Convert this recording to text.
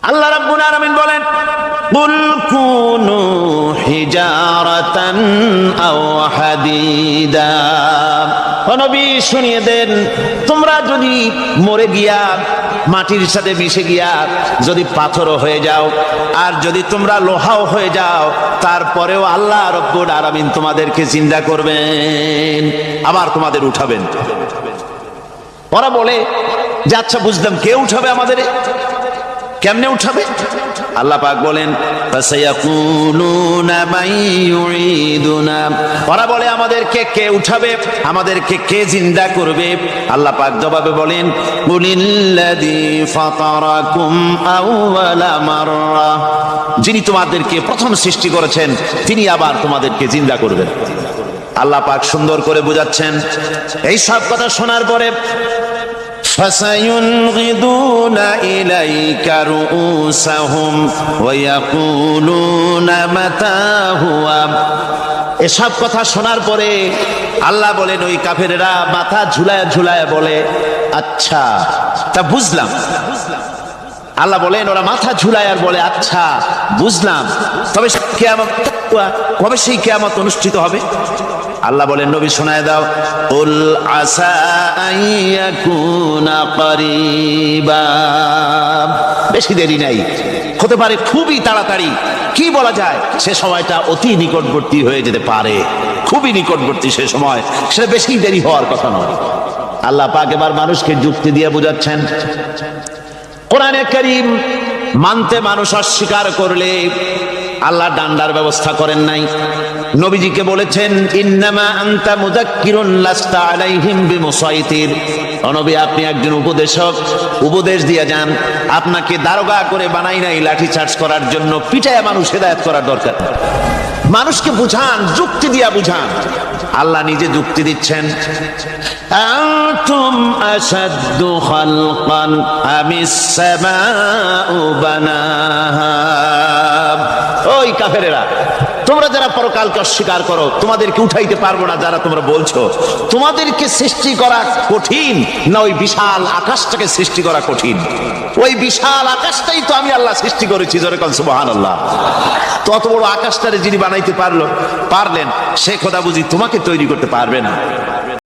আল্লাহ রাব্বুল আলামিন বলেন, কুল কুনু হিজারাতান আও হাদিদা। ও নবী শুনিয়ে দেন, তোমরা যদি মরে গিয়া মাটির সাথে মিশে গিয়া যদি পাথরও হয়ে যাও, আর যদি তোমরা লোহাও হয়ে যাও, তারপরেও আল্লাহ রাব্বুল আলামিন তোমাদেরকে জিন্দা করবেন, আবার তোমাদের উঠাবেন। ওরা বলে যে আচ্ছা বুঝলাম, কে উঠাবে আমাদের, কেমনে উঠাবে? আল্লাহ পাক বলেন, ফাসায়াকুলুনা মান ইউঈদুনা। ওরা বলে আমাদেরকে কে উঠাবে, আমাদেরকে কে জিন্দা করবে? আল্লাহ পাক জবাবে বলেন, কুলিল্লাযী ফাতারাকুম আউওয়ালা মাররা। যিনি তোমাদেরকে প্রথম সৃষ্টি করেছেন তিনি আবার তোমাদেরকে জিন্দা করবেন। আল্লাহ পাক সুন্দর করে বোঝাচ্ছেন। এই সব কথা শোনার পরে فَسَيُنْغِضُونَ إِلَيْكَ رُؤُوسَهُمْ وَيَقُولُونَ مَتَى هُوَ। এসব কথা শোনার পরে আল্লাহ বলেন, ওই কাফেরেরা মাথা ঝুলায় ঝুলায় বলে, আচ্ছা তা বুঝলাম। আল্লাহ বলেন, ওরা মাথা ঝুলায় আর বলে, আচ্ছা বুঝলাম, তবে কিয়ামত কবে সেই কিয়ামত অনুষ্ঠিত হবে? আল্লাহ বলেন, নবী শোনায় দাও, কুল আসা আইয়াকুনা করিবা। বেশি দেরি নাই, হতে পারে খুবই তাড়াতাড়ি। কি বলা যায়, সে সময়টা অতি নিকটবর্তী হয়ে যেতে পারে, খুবই নিকটবর্তী সে সময়, সেটা বেশি দেরি হওয়ার কথা নয়। আল্লাহ পাক এবার মানুষকে যুক্তি দিয়ে বোঝাচ্ছেন। কোরআনে কারীম মানতে মানুষ অস্বীকার করলে আল্লাহ ডান্ডার ব্যবস্থা করেন নাই। নবীজিকে বলেছেন, ইন্নামা আনতা মুযাক্কিরুন লাস্তা আলাইহিম বিমুসাইতির। ও নবী, আপনি একজন উপদেশক, উপদেশ দিয়ে যান। আপনাকে দারোগা করে বানাই নাই লাঠি চার্জ করার জন্য, পিটায় মানুষ হেদায়েত করার দরকার। মানুষকে বুঝান, যুক্তি দিয়া বুঝান। আল্লাহ নিজে যুক্তি দিচ্ছেন, আনতুম আশাদ্দু খালকান আমিস সামাউ বানাহা। ওই কাফেরেরা, তোমরা যারা পরকালকে অস্বীকার করো, তোমাদেরকে উঠাইতে পারবো না যারা তোমরা বলছো, তোমাদেরকে সৃষ্টি করা কঠিন না ওই বিশাল আকাশটাকে সৃষ্টি করা কঠিন? ওই বিশাল আকাশটাই তো আমি আল্লাহ সৃষ্টি করেছি, জোরে কোন সুবহানাল্লাহ। তত বড় আকাশটারে যিনি বানাইতে পারলেন, সে খোদা বুঝি তোমাকে তৈরি করতে পারবে না?